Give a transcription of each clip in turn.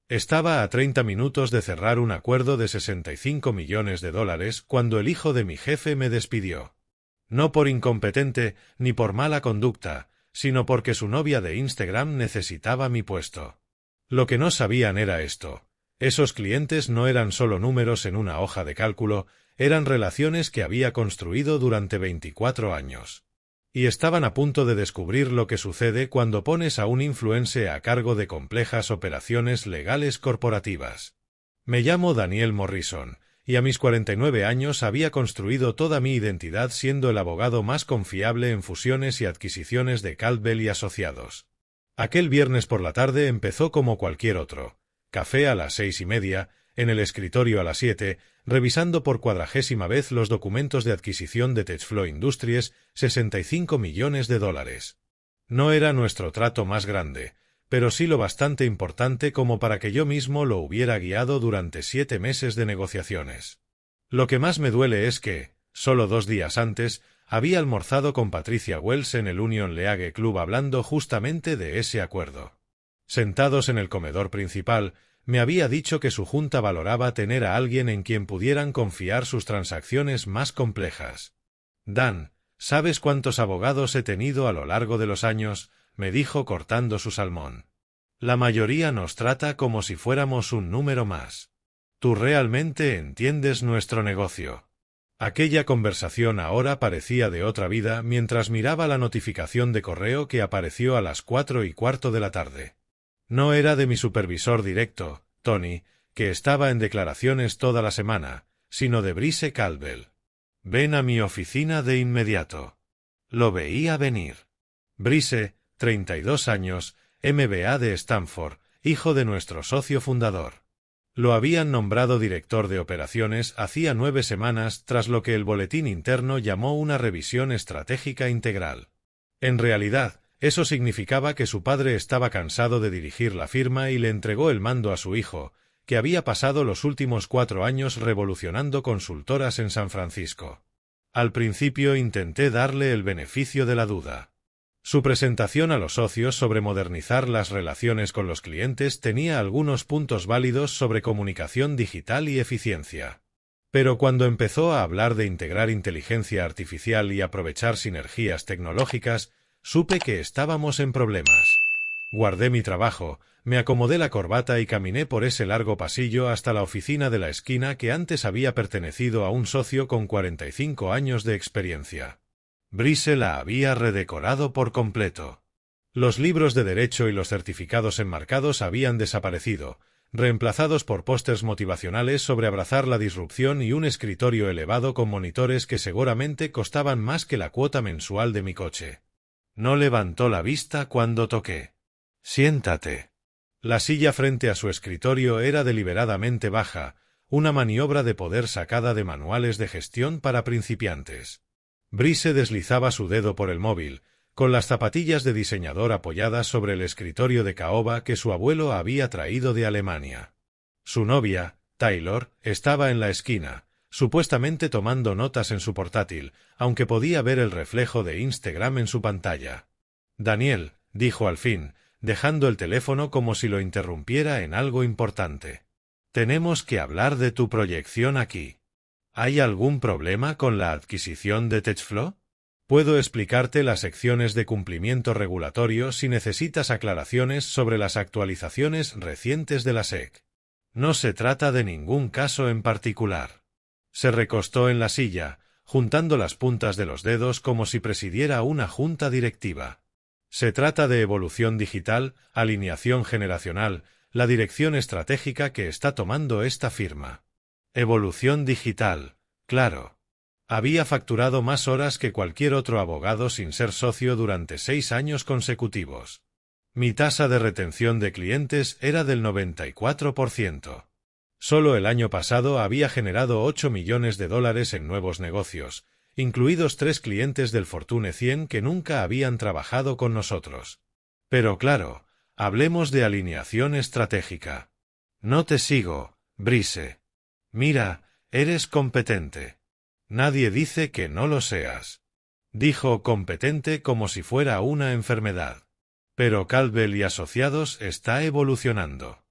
Estaba a 30 minutos de cerrar un acuerdo de $65 millones cuando el hijo de mi jefe me despidió. No por incompetente ni por mala conducta, sino porque su novia de Instagram necesitaba mi puesto. Lo que no sabían era esto. Esos clientes no eran solo números en una hoja de cálculo, eran relaciones que había construido durante 24 años. Y estaban a punto de descubrir lo que sucede cuando pones a un influencer a cargo de complejas operaciones legales corporativas. Me llamo Daniel Morrison, y a mis 49 años había construido toda mi identidad siendo el abogado más confiable en fusiones y adquisiciones de Caldwell y Asociados. Aquel viernes por la tarde empezó como cualquier otro. Café a las 6:30, en el escritorio a las 7, revisando por 40ª vez los documentos de adquisición de Techflow Industries, $65 millones. No era nuestro trato más grande, pero sí lo bastante importante como para que yo mismo lo hubiera guiado durante 7 meses de negociaciones. Lo que más me duele es que, solo 2 días antes, había almorzado con Patricia Wells en el Union League Club hablando justamente de ese acuerdo. Sentados en el comedor principal, me había dicho que su junta valoraba tener a alguien en quien pudieran confiar sus transacciones más complejas. Dan, ¿sabes cuántos abogados he tenido a lo largo de los años?, me dijo cortando su salmón. La mayoría nos trata como si fuéramos un número más. Tú realmente entiendes nuestro negocio. Aquella conversación ahora parecía de otra vida mientras miraba la notificación de correo que apareció a las 4:15 de la tarde. No era de mi supervisor directo, Tony, que estaba en declaraciones toda la semana, sino de Brice Caldwell. Ven a mi oficina de inmediato. Lo veía venir. Brice, 32 años, MBA de Stanford, hijo de nuestro socio fundador. Lo habían nombrado director de operaciones hacía 9 semanas tras lo que el boletín interno llamó una revisión estratégica integral. En realidad, eso significaba que su padre estaba cansado de dirigir la firma y le entregó el mando a su hijo, que había pasado los últimos 4 años revolucionando consultoras en San Francisco. Al principio intenté darle el beneficio de la duda. Su presentación a los socios sobre modernizar las relaciones con los clientes tenía algunos puntos válidos sobre comunicación digital y eficiencia. Pero cuando empezó a hablar de integrar inteligencia artificial y aprovechar sinergias tecnológicas, supe que estábamos en problemas. Guardé mi trabajo, me acomodé la corbata y caminé por ese largo pasillo hasta la oficina de la esquina que antes había pertenecido a un socio con 45 años de experiencia. Brice la había redecorado por completo. Los libros de derecho y los certificados enmarcados habían desaparecido, reemplazados por pósters motivacionales sobre abrazar la disrupción y un escritorio elevado con monitores que seguramente costaban más que la cuota mensual de mi coche. No levantó la vista cuando toqué. Siéntate. La silla frente a su escritorio era deliberadamente baja, una maniobra de poder sacada de manuales de gestión para principiantes. Brice deslizaba su dedo por el móvil, con las zapatillas de diseñador apoyadas sobre el escritorio de caoba que su abuelo había traído de Alemania. Su novia, Taylor, estaba en la esquina, supuestamente tomando notas en su portátil, aunque podía ver el reflejo de Instagram en su pantalla. Daniel, dijo al fin, dejando el teléfono como si lo interrumpiera en algo importante. Tenemos que hablar de tu proyección aquí. ¿Hay algún problema con la adquisición de Techflow? Puedo explicarte las secciones de cumplimiento regulatorio si necesitas aclaraciones sobre las actualizaciones recientes de la SEC. No se trata de ningún caso en particular. Se recostó en la silla, juntando las puntas de los dedos como si presidiera una junta directiva. Se trata de evolución digital, alineación generacional, la dirección estratégica que está tomando esta firma. Evolución digital, claro. Había facturado más horas que cualquier otro abogado sin ser socio durante 6 años consecutivos. Mi tasa de retención de clientes era del 94%. Solo el año pasado había generado $8 millones en nuevos negocios, incluidos 3 clientes del Fortune 100 que nunca habían trabajado con nosotros. Pero claro, hablemos de alineación estratégica. No te sigo, Brice. Mira, eres competente. Nadie dice que no lo seas. Dijo competente como si fuera una enfermedad. Pero Caldwell y Asociados está evolucionando.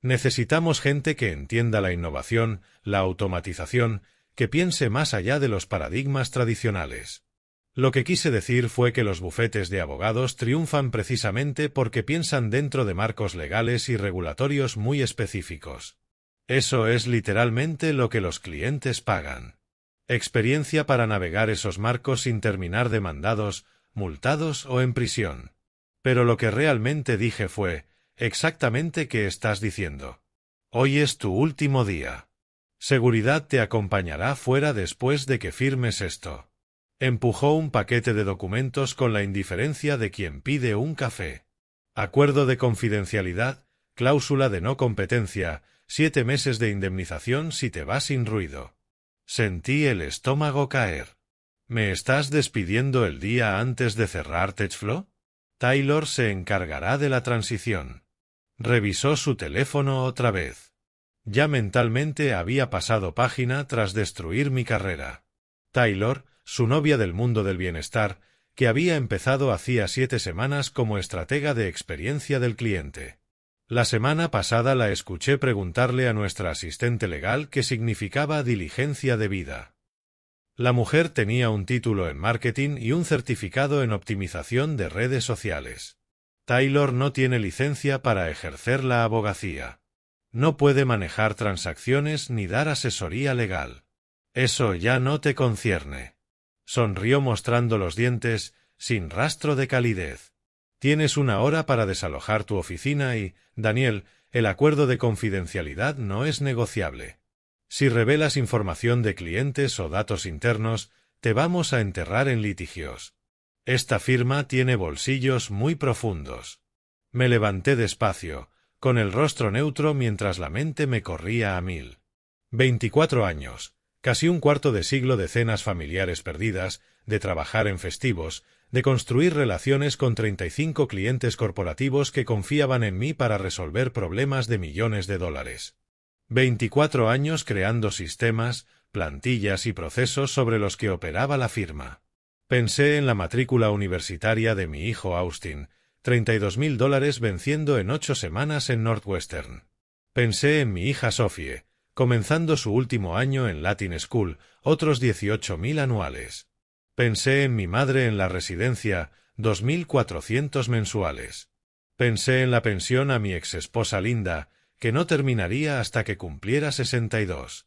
Necesitamos gente que entienda la innovación, la automatización, que piense más allá de los paradigmas tradicionales. Lo que quise decir fue que los bufetes de abogados triunfan precisamente porque piensan dentro de marcos legales y regulatorios muy específicos. Eso es literalmente lo que los clientes pagan. Experiencia para navegar esos marcos sin terminar demandados, multados o en prisión. Pero lo que realmente dije fue, exactamente qué estás diciendo. Hoy es tu último día. Seguridad te acompañará fuera después de que firmes esto. Empujó un paquete de documentos con la indiferencia de quien pide un café. Acuerdo de confidencialidad, cláusula de no competencia, 7 meses de indemnización si te vas sin ruido. Sentí el estómago caer. ¿Me estás despidiendo el día antes de cerrar TechFlow? Taylor se encargará de la transición. Revisó su teléfono otra vez. Ya mentalmente había pasado página tras destruir mi carrera. Taylor, su novia del mundo del bienestar, que había empezado hacía 7 semanas como estratega de experiencia del cliente. La semana pasada la escuché preguntarle a nuestra asistente legal qué significaba diligencia debida. La mujer tenía un título en marketing y un certificado en optimización de redes sociales. Taylor no tiene licencia para ejercer la abogacía. No puede manejar transacciones ni dar asesoría legal. Eso ya no te concierne. Sonrió mostrando los dientes, sin rastro de calidez. Tienes 1 hora para desalojar tu oficina y, Daniel, el acuerdo de confidencialidad no es negociable. Si revelas información de clientes o datos internos, te vamos a enterrar en litigios. Esta firma tiene bolsillos muy profundos. Me levanté despacio, con el rostro neutro mientras la mente me corría a 1000. 24 años, casi un cuarto de siglo de cenas familiares perdidas, de trabajar en festivos, de construir relaciones con 35 clientes corporativos que confiaban en mí para resolver problemas de millones de dólares. 24 años creando sistemas, plantillas y procesos sobre los que operaba la firma. Pensé en la matrícula universitaria de mi hijo Austin, $32,000 venciendo en 8 semanas en Northwestern. Pensé en mi hija Sophie, comenzando su último año en Latin School, otros 18,000 anuales. Pensé en mi madre en la residencia, 2,400 mensuales. Pensé en la pensión a mi exesposa Linda, que no terminaría hasta que cumpliera 62.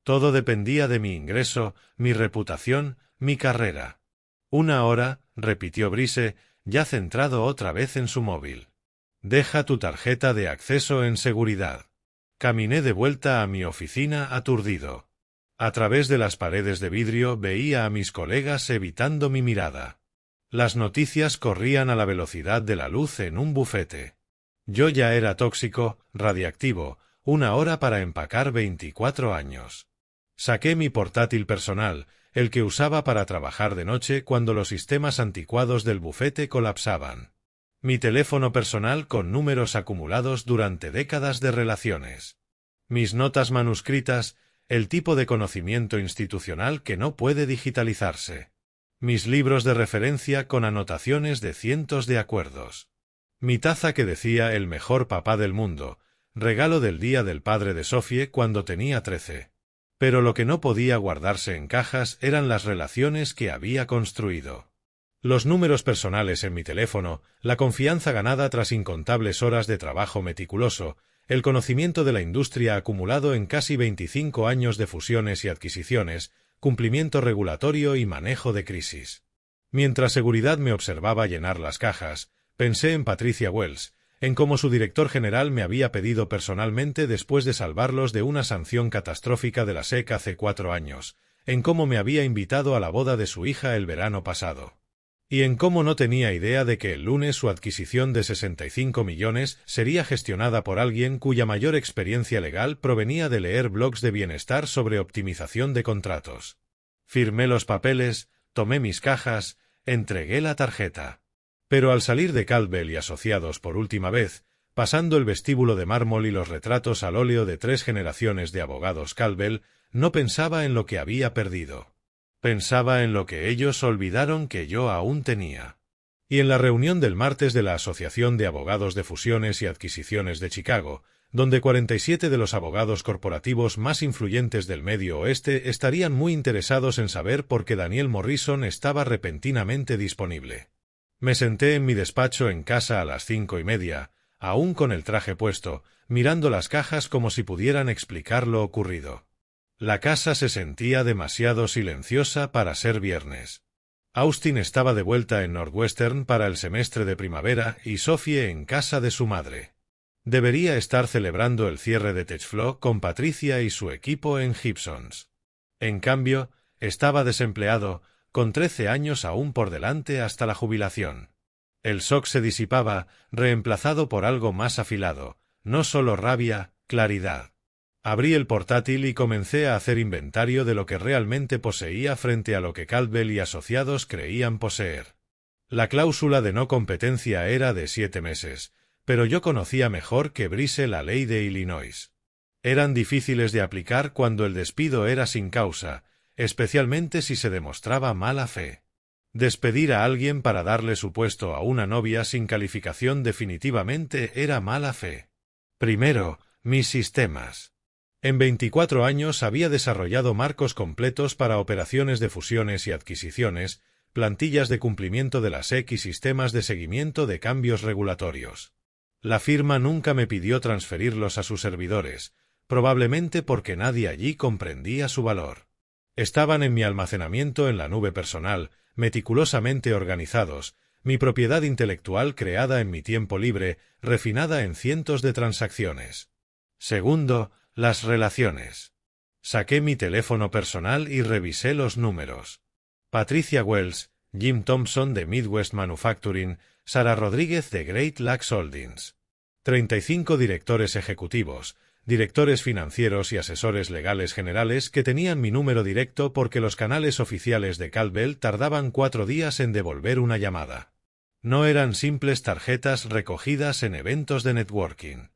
Todo dependía de mi ingreso, mi reputación, mi carrera. 1 hora, repitió Brice, ya centrado otra vez en su móvil. Deja tu tarjeta de acceso en seguridad. Caminé de vuelta a mi oficina aturdido. A través de las paredes de vidrio veía a mis colegas evitando mi mirada. Las noticias corrían a la velocidad de la luz en un bufete. Yo ya era tóxico, radiactivo, 1 hora para empacar 24 años. Saqué mi portátil personal, el que usaba para trabajar de noche cuando los sistemas anticuados del bufete colapsaban. Mi teléfono personal con números acumulados durante décadas de relaciones. Mis notas manuscritas, el tipo de conocimiento institucional que no puede digitalizarse. Mis libros de referencia con anotaciones de cientos de acuerdos. Mi taza que decía el mejor papá del mundo, regalo del Día del Padre de Sophie cuando tenía 13. Pero lo que no podía guardarse en cajas eran las relaciones que había construido. Los números personales en mi teléfono, la confianza ganada tras incontables horas de trabajo meticuloso, el conocimiento de la industria acumulado en casi 25 años de fusiones y adquisiciones, cumplimiento regulatorio y manejo de crisis. Mientras seguridad me observaba llenar las cajas, pensé en Patricia Wells, en cómo su director general me había pedido personalmente después de salvarlos de una sanción catastrófica de la SEC hace 4 años, en cómo me había invitado a la boda de su hija el verano pasado. Y en cómo no tenía idea de que el lunes su adquisición de 65 millones sería gestionada por alguien cuya mayor experiencia legal provenía de leer blogs de bienestar sobre optimización de contratos. Firmé los papeles, tomé mis cajas, entregué la tarjeta. Pero al salir de Caldwell y Asociados por última vez, pasando el vestíbulo de mármol y los retratos al óleo de 3 generaciones de abogados Caldwell, no pensaba en lo que había perdido. Pensaba en lo que ellos olvidaron que yo aún tenía. Y en la reunión del martes de la Asociación de Abogados de Fusiones y Adquisiciones de Chicago, donde 47 de los abogados corporativos más influyentes del Medio Oeste estarían muy interesados en saber por qué Daniel Morrison estaba repentinamente disponible. Me senté en mi despacho en casa a las 5:30, aún con el traje puesto, mirando las cajas como si pudieran explicar lo ocurrido. La casa se sentía demasiado silenciosa para ser viernes. Austin estaba de vuelta en Northwestern para el semestre de primavera y Sophie en casa de su madre. Debería estar celebrando el cierre de TechFlow con Patricia y su equipo en Gibsons. En cambio, estaba desempleado, con 13 años aún por delante hasta la jubilación. El shock se disipaba, reemplazado por algo más afilado, no solo rabia, claridad. Abrí el portátil y comencé a hacer inventario de lo que realmente poseía frente a lo que Caldwell y asociados creían poseer. La cláusula de no competencia era de 7 meses, pero yo conocía mejor que Brice la ley de Illinois. Eran difíciles de aplicar cuando el despido era sin causa, especialmente si se demostraba mala fe. Despedir a alguien para darle su puesto a una novia sin calificación definitivamente era mala fe. Primero, mis sistemas. En 24 años había desarrollado marcos completos para operaciones de fusiones y adquisiciones, plantillas de cumplimiento de la SEC y sistemas de seguimiento de cambios regulatorios. La firma nunca me pidió transferirlos a sus servidores, probablemente porque nadie allí comprendía su valor. Estaban en mi almacenamiento en la nube personal, meticulosamente organizados, mi propiedad intelectual creada en mi tiempo libre, refinada en cientos de transacciones. Segundo, las relaciones. Saqué mi teléfono personal y revisé los números. Patricia Wells, Jim Thompson de Midwest Manufacturing, Sara Rodríguez de Great Lakes Holdings. 35 directores ejecutivos, directores financieros y asesores legales generales que tenían mi número directo porque los canales oficiales de Caldwell tardaban 4 días en devolver una llamada. No eran simples tarjetas recogidas en eventos de networking.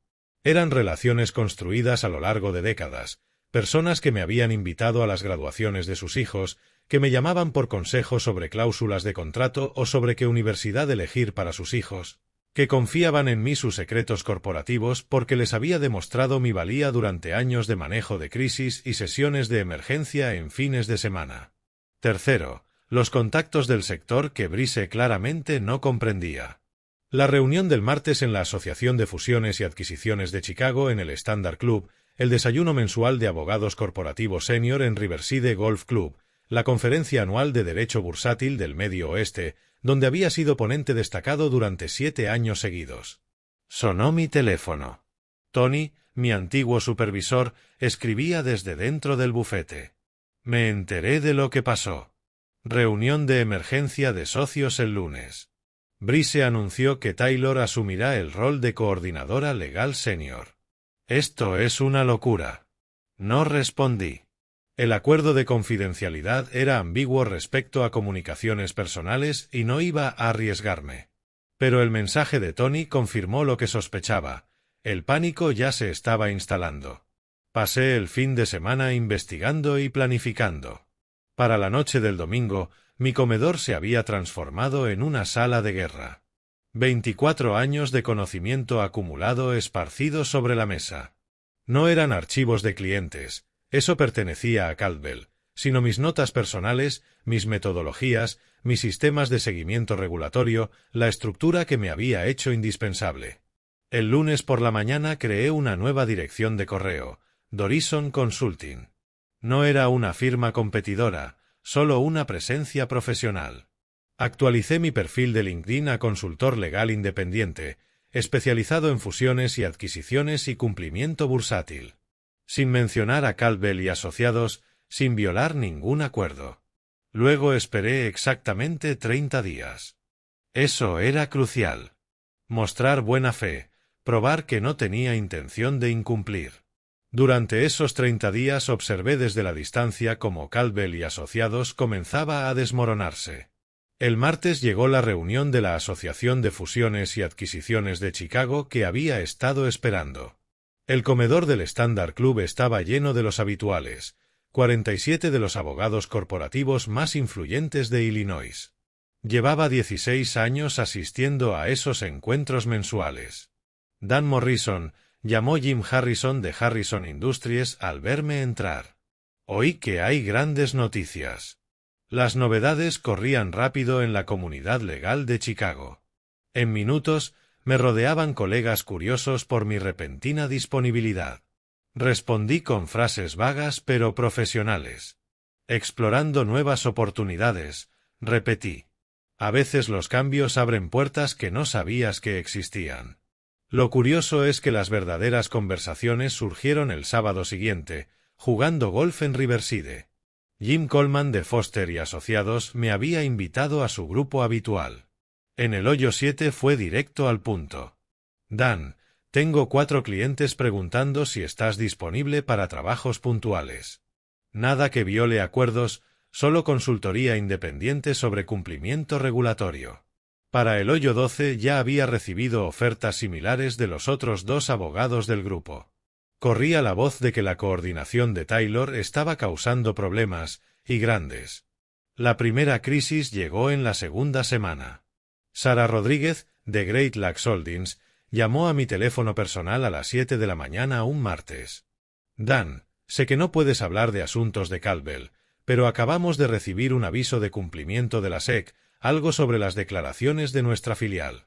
Eran relaciones construidas a lo largo de décadas, personas que me habían invitado a las graduaciones de sus hijos, que me llamaban por consejo sobre cláusulas de contrato o sobre qué universidad elegir para sus hijos, que confiaban en mí sus secretos corporativos porque les había demostrado mi valía durante años de manejo de crisis y sesiones de emergencia en fines de semana. Tercero, los contactos del sector que Brice claramente no comprendía. La reunión del martes en la Asociación de Fusiones y Adquisiciones de Chicago en el Standard Club, el desayuno mensual de abogados corporativos senior en Riverside Golf Club, la conferencia anual de Derecho Bursátil del Medio Oeste, donde había sido ponente destacado durante 7 años seguidos. Sonó mi teléfono. Tony, mi antiguo supervisor, escribía desde dentro del bufete. Me enteré de lo que pasó. Reunión de emergencia de socios el lunes. Brice anunció que Taylor asumirá el rol de coordinadora legal senior. Esto es una locura. No respondí. El acuerdo de confidencialidad era ambiguo respecto a comunicaciones personales y no iba a arriesgarme. Pero el mensaje de Tony confirmó lo que sospechaba. El pánico ya se estaba instalando. Pasé el fin de semana investigando y planificando. Para la noche del domingo, mi comedor se había transformado en una sala de guerra. 24 años de conocimiento acumulado esparcido sobre la mesa. No eran archivos de clientes, eso pertenecía a Caldwell, sino mis notas personales, mis metodologías, mis sistemas de seguimiento regulatorio, la estructura que me había hecho indispensable. El lunes por la mañana creé una nueva dirección de correo, Dorison Consulting. No era una firma competidora, solo una presencia profesional. Actualicé mi perfil de LinkedIn a consultor legal independiente, especializado en fusiones y adquisiciones y cumplimiento bursátil. Sin mencionar a Caldwell y asociados, sin violar ningún acuerdo. Luego esperé exactamente 30 días. Eso era crucial. Mostrar buena fe, probar que no tenía intención de incumplir. Durante esos 30 días observé desde la distancia cómo Caldwell y asociados comenzaba a desmoronarse. El martes llegó la reunión de la Asociación de Fusiones y Adquisiciones de Chicago que había estado esperando. El comedor del Standard Club estaba lleno de los habituales, 47 de los abogados corporativos más influyentes de Illinois. Llevaba 16 años asistiendo a esos encuentros mensuales. Dan Morrison, llamó Jim Harrison de Harrison Industries al verme entrar. Oí que hay grandes noticias. Las novedades corrían rápido en la comunidad legal de Chicago. En minutos, me rodeaban colegas curiosos por mi repentina disponibilidad. Respondí con frases vagas pero profesionales. Explorando nuevas oportunidades, repetí. A veces los cambios abren puertas que no sabías que existían. Lo curioso es que las verdaderas conversaciones surgieron el sábado siguiente, jugando golf en Riverside. Jim Coleman de Foster y Asociados me había invitado a su grupo habitual. En el hoyo 7 fue directo al punto. Dan, tengo 4 clientes preguntando si estás disponible para trabajos puntuales. Nada que viole acuerdos, solo consultoría independiente sobre cumplimiento regulatorio. Para el hoyo 12 ya había recibido ofertas similares de los otros 2 abogados del grupo. Corría la voz de que la coordinación de Taylor estaba causando problemas, y grandes. La primera crisis llegó en la segunda semana. Sara Rodríguez, de Great Lakes Holdings, llamó a mi teléfono personal a las 7 de la mañana un martes. Dan, sé que no puedes hablar de asuntos de Caldwell, pero acabamos de recibir un aviso de cumplimiento de la SEC, algo sobre las declaraciones de nuestra filial.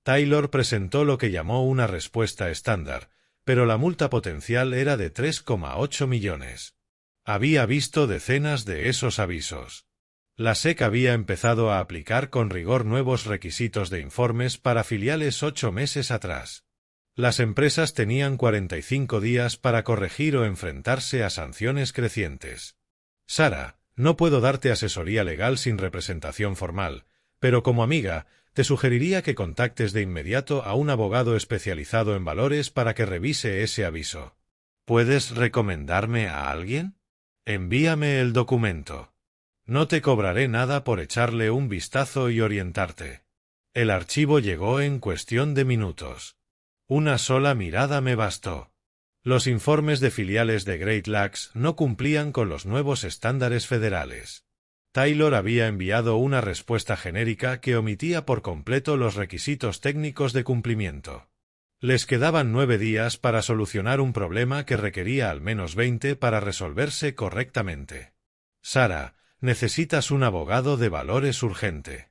Taylor presentó lo que llamó una respuesta estándar, pero la multa potencial era de 3,8 millones. Había visto decenas de esos avisos. La SEC había empezado a aplicar con rigor nuevos requisitos de informes para filiales 8 meses atrás. Las empresas tenían 45 días para corregir o enfrentarse a sanciones crecientes. Sara, no puedo darte asesoría legal sin representación formal, pero como amiga, te sugeriría que contactes de inmediato a un abogado especializado en valores para que revise ese aviso. ¿Puedes recomendarme a alguien? Envíame el documento. No te cobraré nada por echarle un vistazo y orientarte. El archivo llegó en cuestión de minutos. Una sola mirada me bastó. Los informes de filiales de Great Lakes no cumplían con los nuevos estándares federales. Taylor había enviado una respuesta genérica que omitía por completo los requisitos técnicos de cumplimiento. Les quedaban 9 días para solucionar un problema que requería al menos 20 para resolverse correctamente. Sara, necesitas un abogado de valores urgente.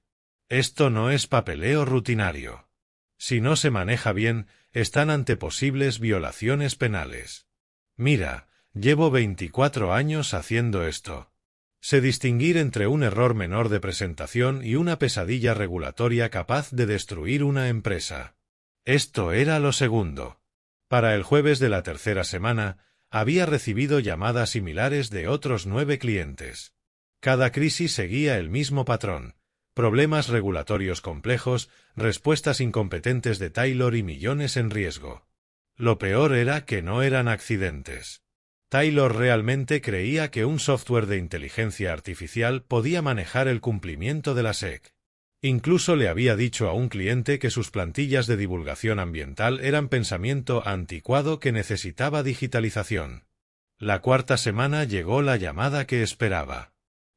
Esto no es papeleo rutinario. Si no se maneja bien, están ante posibles violaciones penales. Mira, llevo 24 años haciendo esto. Sé distinguir entre un error menor de presentación y una pesadilla regulatoria capaz de destruir una empresa. Esto era lo segundo. Para el jueves de la tercera semana, había recibido llamadas similares de otros 9 clientes. Cada crisis seguía el mismo patrón. Problemas regulatorios complejos, respuestas incompetentes de Taylor y millones en riesgo. Lo peor era que no eran accidentes. Taylor realmente creía que un software de inteligencia artificial podía manejar el cumplimiento de la SEC. Incluso le había dicho a un cliente que sus plantillas de divulgación ambiental eran pensamiento anticuado que necesitaba digitalización. La cuarta semana llegó la llamada que esperaba.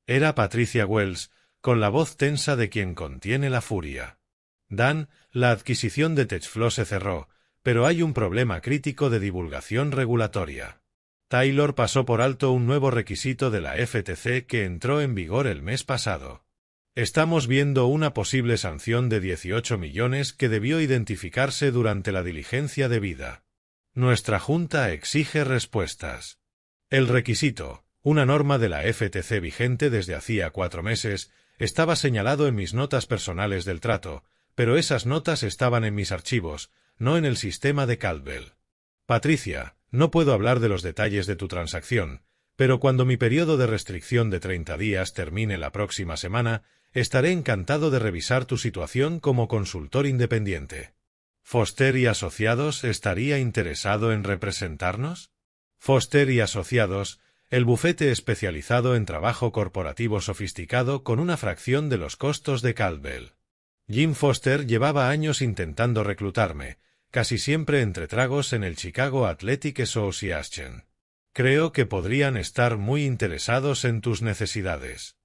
Era Patricia Wells, con la voz tensa de quien contiene la furia. Dan, la adquisición de TechFlow se cerró, pero hay un problema crítico de divulgación regulatoria. Taylor pasó por alto un nuevo requisito de la FTC que entró en vigor el mes pasado. Estamos viendo una posible sanción de 18 millones que debió identificarse durante la diligencia debida. Nuestra junta exige respuestas. El requisito, una norma de la FTC vigente desde hacía 4 meses, estaba señalado en mis notas personales del trato, pero esas notas estaban en mis archivos, no en el sistema de Caldwell. Patricia, no puedo hablar de los detalles de tu transacción, pero cuando mi periodo de restricción de 30 días termine la próxima semana, estaré encantado de revisar tu situación como consultor independiente. ¿Foster y Asociados estaría interesado en representarnos? Foster y Asociados, el bufete especializado en trabajo corporativo sofisticado con una fracción de los costos de Caldwell. Jim Foster llevaba años intentando reclutarme, casi siempre entre tragos en el Chicago Athletic Association. Creo que podrían estar muy interesados en tus necesidades.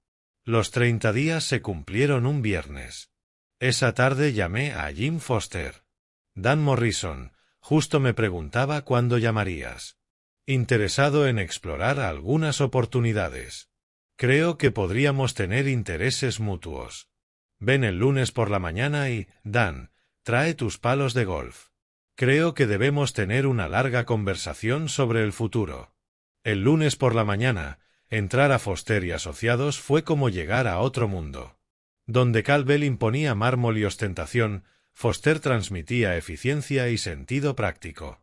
Los 30 días se cumplieron un viernes. Esa tarde llamé a Jim Foster. Dan Morrison, Justo me preguntaba cuándo llamarías. Interesado en explorar algunas oportunidades. Creo que podríamos tener intereses mutuos. Ven el lunes por la mañana y, Dan, trae tus palos de golf. Creo que debemos tener una larga conversación sobre el futuro. El lunes por la mañana, entrar a Foster y Asociados fue como llegar a otro mundo. Donde Caldwell imponía mármol y ostentación, Foster transmitía eficiencia y sentido práctico.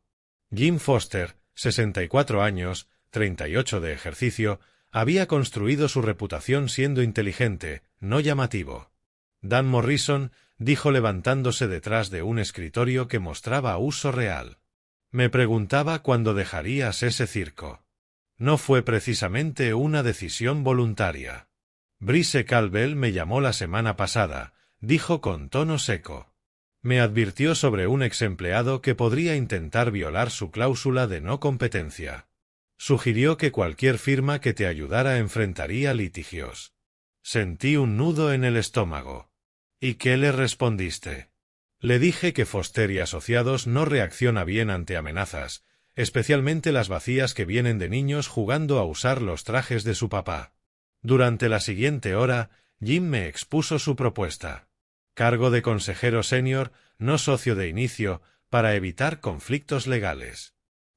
Jim Foster, 64 años, 38 de ejercicio, había construido su reputación siendo inteligente, no llamativo. Dan Morrison dijo levantándose detrás de un escritorio que mostraba uso real. Me preguntaba cuándo dejarías ese circo. No fue precisamente una decisión voluntaria. Brice Caldwell me llamó la semana pasada, dijo con tono seco. Me advirtió sobre un ex empleado que podría intentar violar su cláusula de no competencia. Sugirió que cualquier firma que te ayudara enfrentaría litigios. Sentí un nudo en el estómago. ¿Y qué le respondiste? Le dije que Foster y Asociados no reacciona bien ante amenazas, especialmente las vacías que vienen de niños jugando a usar los trajes de su papá. Durante la siguiente hora, Jim me expuso su propuesta. Cargo de consejero senior, no socio de inicio, para evitar conflictos legales.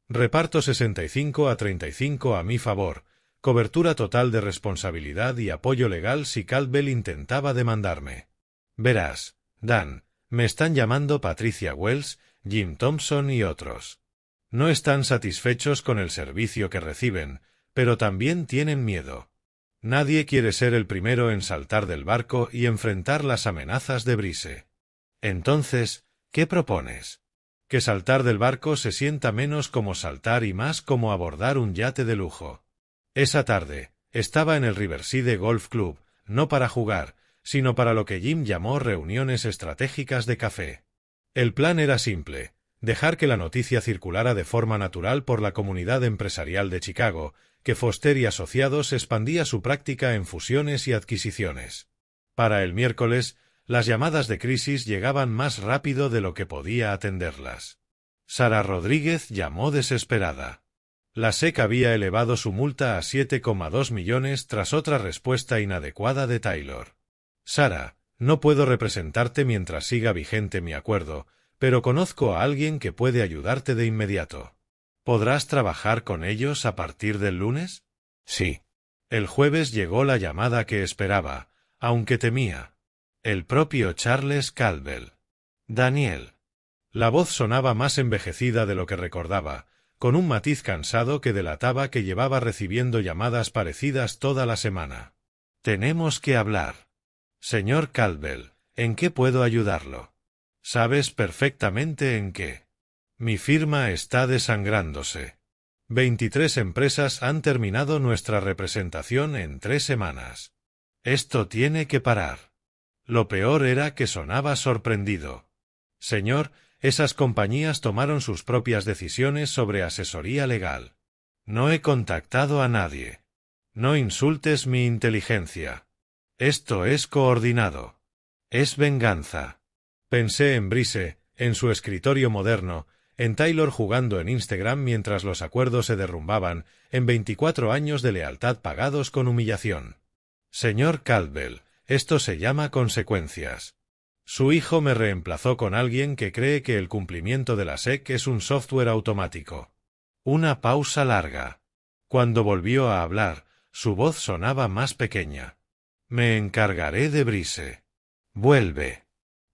Reparto 65-35 a mi favor, cobertura total de responsabilidad y apoyo legal si Caldwell intentaba demandarme. Verás, Dan, me están llamando Patricia Wells, Jim Thompson y otros. No están satisfechos con el servicio que reciben, pero también tienen miedo. Nadie quiere ser el primero en saltar del barco y enfrentar las amenazas de Brice. Entonces, ¿qué propones? Que saltar del barco se sienta menos como saltar y más como abordar un yate de lujo. Esa tarde, estaba en el Riverside Golf Club, no para jugar, sino para lo que Jim llamó reuniones estratégicas de café. El plan era simple, dejar que la noticia circulara de forma natural por la comunidad empresarial de Chicago, que Foster y Asociados expandía su práctica en fusiones y adquisiciones. Para el miércoles, las llamadas de crisis llegaban más rápido de lo que podía atenderlas. Sara Rodríguez llamó desesperada. La SEC había elevado su multa a 7,2 millones tras otra respuesta inadecuada de Taylor. Sara, no puedo representarte mientras siga vigente mi acuerdo, pero conozco a alguien que puede ayudarte de inmediato. ¿Podrás trabajar con ellos a partir del lunes? Sí. El jueves llegó la llamada que esperaba, aunque temía. El propio Charles Caldwell. Daniel. La voz sonaba más envejecida de lo que recordaba, con un matiz cansado que delataba que llevaba recibiendo llamadas parecidas toda la semana. Tenemos que hablar. Señor Caldwell, ¿en qué puedo ayudarlo? Sabes perfectamente en qué. Mi firma está desangrándose. 23 empresas han terminado nuestra representación en 3 semanas. Esto tiene que parar. Lo peor era que sonaba sorprendido. Señor, esas compañías tomaron sus propias decisiones sobre asesoría legal. No he contactado a nadie. No insultes mi inteligencia. Esto es coordinado. Es venganza. Pensé en Brice, en su escritorio moderno, en Taylor jugando en Instagram mientras los acuerdos se derrumbaban, en 24 años de lealtad pagados con humillación. Señor Caldwell, esto se llama consecuencias. Su hijo me reemplazó con alguien que cree que el cumplimiento de la SEC es un software automático. Una pausa larga. Cuando volvió a hablar, su voz sonaba más pequeña. Me encargaré de Brice. Vuelve.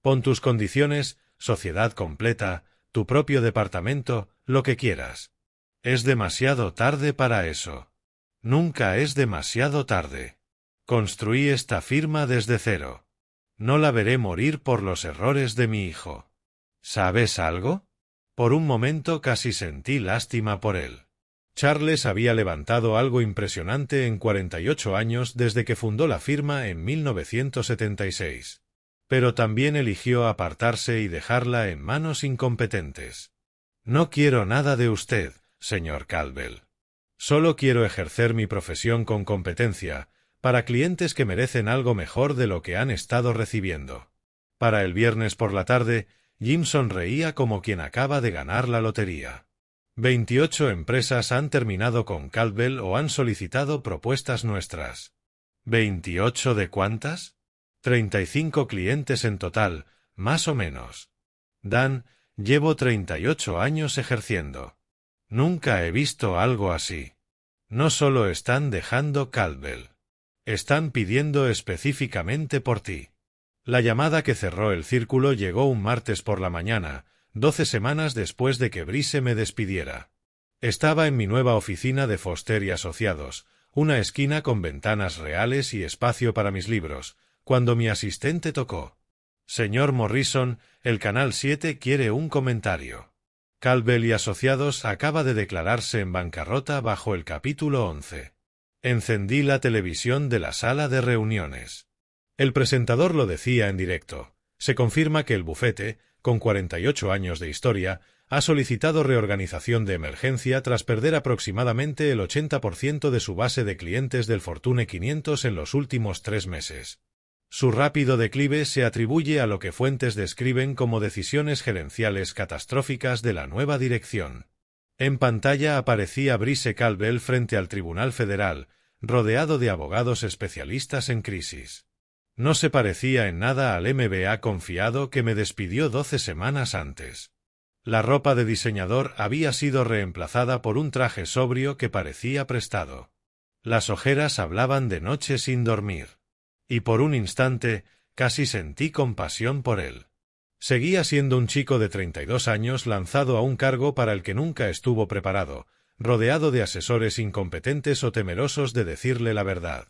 Pon tus condiciones, sociedad completa, tu propio departamento, lo que quieras. Es demasiado tarde para eso. Nunca es demasiado tarde. Construí esta firma desde cero. No la veré morir por los errores de mi hijo. ¿Sabes algo? Por un momento casi sentí lástima por él. Charles había levantado algo impresionante en 48 años desde que fundó la firma en 1976. Pero también eligió apartarse y dejarla en manos incompetentes. No quiero nada de usted, señor Caldwell. Solo quiero ejercer mi profesión con competencia, para clientes que merecen algo mejor de lo que han estado recibiendo. Para el viernes por la tarde, Jim sonreía como quien acaba de ganar la lotería. 28 empresas han terminado con Caldwell o han solicitado propuestas nuestras. ¿28 de cuántas? 35 clientes en total, más o menos. Dan, llevo 38 años ejerciendo. Nunca he visto algo así. No solo están dejando Caldwell. Están pidiendo específicamente por ti. La llamada que cerró el círculo llegó un martes por la mañana, 12 semanas después de que Brice me despidiera. Estaba en mi nueva oficina de Foster y Asociados, una esquina con ventanas reales y espacio para mis libros, cuando mi asistente tocó. Señor Morrison, el Canal 7 quiere un comentario. Caldwell y Asociados acaba de declararse en bancarrota bajo el capítulo 11. Encendí la televisión de la sala de reuniones. El presentador lo decía en directo. Se confirma que el bufete, con 48 años de historia, ha solicitado reorganización de emergencia tras perder aproximadamente el 80% de su base de clientes del Fortune 500 en los últimos 3 meses. Su rápido declive se atribuye a lo que fuentes describen como decisiones gerenciales catastróficas de la nueva dirección. En pantalla aparecía Brice Caldwell frente al Tribunal Federal, rodeado de abogados especialistas en crisis. No se parecía en nada al MBA confiado que me despidió 12 semanas antes. La ropa de diseñador había sido reemplazada por un traje sobrio que parecía prestado. Las ojeras hablaban de noche sin dormir. Y por un instante, casi sentí compasión por él. Seguía siendo un chico de 32 años lanzado a un cargo para el que nunca estuvo preparado, rodeado de asesores incompetentes o temerosos de decirle la verdad.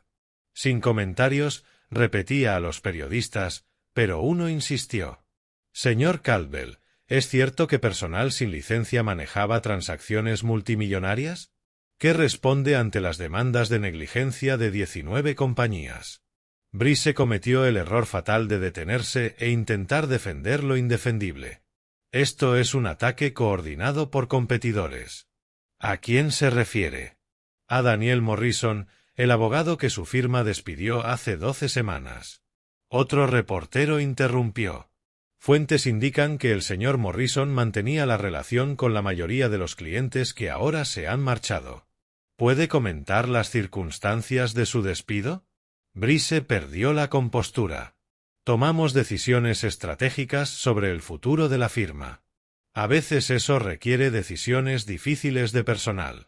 Sin comentarios, repetía a los periodistas, pero uno insistió. Señor Caldwell, ¿es cierto que personal sin licencia manejaba transacciones multimillonarias? ¿Qué responde ante las demandas de negligencia de 19 compañías? Brice cometió el error fatal de detenerse e intentar defender lo indefendible. Esto es un ataque coordinado por competidores. ¿A quién se refiere? A Daniel Morrison, el abogado que su firma despidió hace 12 semanas. Otro reportero interrumpió. Fuentes indican que el señor Morrison mantenía la relación con la mayoría de los clientes que ahora se han marchado. ¿Puede comentar las circunstancias de su despido? Brice perdió la compostura. Tomamos decisiones estratégicas sobre el futuro de la firma. A veces eso requiere decisiones difíciles de personal.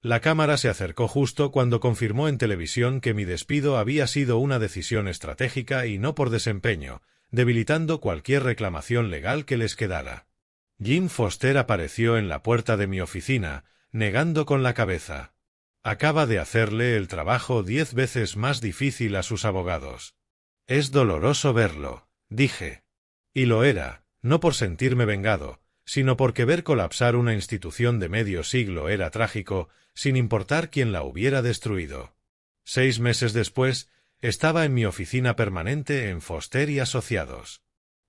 La cámara se acercó justo cuando confirmó en televisión que mi despido había sido una decisión estratégica y no por desempeño, debilitando cualquier reclamación legal que les quedara. Jim Foster apareció en la puerta de mi oficina, negando con la cabeza. Acaba de hacerle el trabajo 10 veces más difícil a sus abogados. Es doloroso verlo, dije. Y lo era, no por sentirme vengado, sino porque ver colapsar una institución de medio siglo era trágico, sin importar quién la hubiera destruido. 6 meses después, estaba en mi oficina permanente en Foster y Asociados.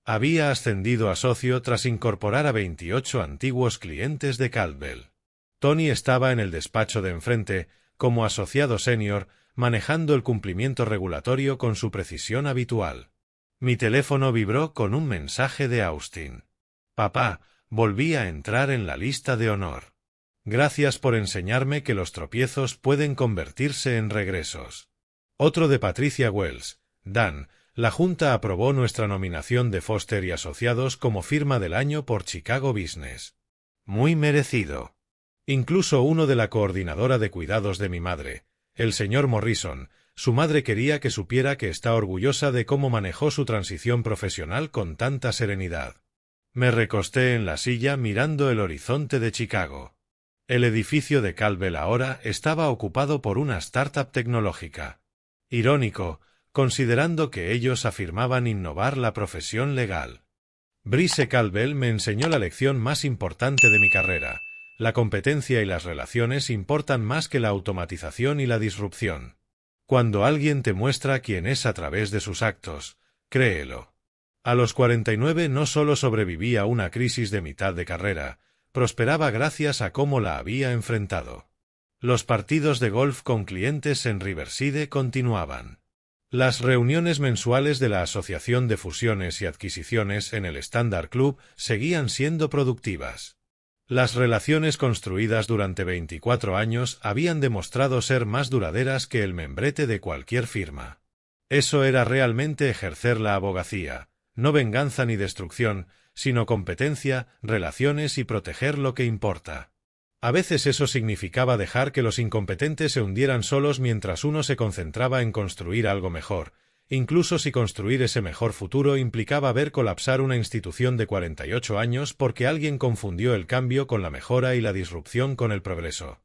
Había ascendido a socio tras incorporar a 28 antiguos clientes de Caldwell. Tony estaba en el despacho de enfrente, como asociado senior, manejando el cumplimiento regulatorio con su precisión habitual. Mi teléfono vibró con un mensaje de Austin. Papá, volví a entrar en la lista de honor. Gracias por enseñarme que los tropiezos pueden convertirse en regresos. Otro de Patricia Wells. Dan, la Junta aprobó nuestra nominación de Foster y Asociados como firma del año por Chicago Business. Muy merecido. Incluso uno de la coordinadora de cuidados de mi madre, el señor Morrison, su madre quería que supiera que está orgullosa de cómo manejó su transición profesional con tanta serenidad. Me recosté en la silla mirando el horizonte de Chicago. El edificio de Caldwell ahora estaba ocupado por una startup tecnológica. Irónico, considerando que ellos afirmaban innovar la profesión legal. Brice Caldwell me enseñó la lección más importante de mi carrera. La competencia y las relaciones importan más que la automatización y la disrupción. Cuando alguien te muestra quién es a través de sus actos, créelo. A los 49 no solo sobreviví a una crisis de mitad de carrera, prosperaba gracias a cómo la había enfrentado. Los partidos de golf con clientes en Riverside continuaban. Las reuniones mensuales de la Asociación de Fusiones y Adquisiciones en el Standard Club seguían siendo productivas. Las relaciones construidas durante 24 años habían demostrado ser más duraderas que el membrete de cualquier firma. Eso era realmente ejercer la abogacía, no venganza ni destrucción, sino competencia, relaciones y proteger lo que importa. A veces eso significaba dejar que los incompetentes se hundieran solos mientras uno se concentraba en construir algo mejor, incluso si construir ese mejor futuro implicaba ver colapsar una institución de 48 años porque alguien confundió el cambio con la mejora y la disrupción con el progreso.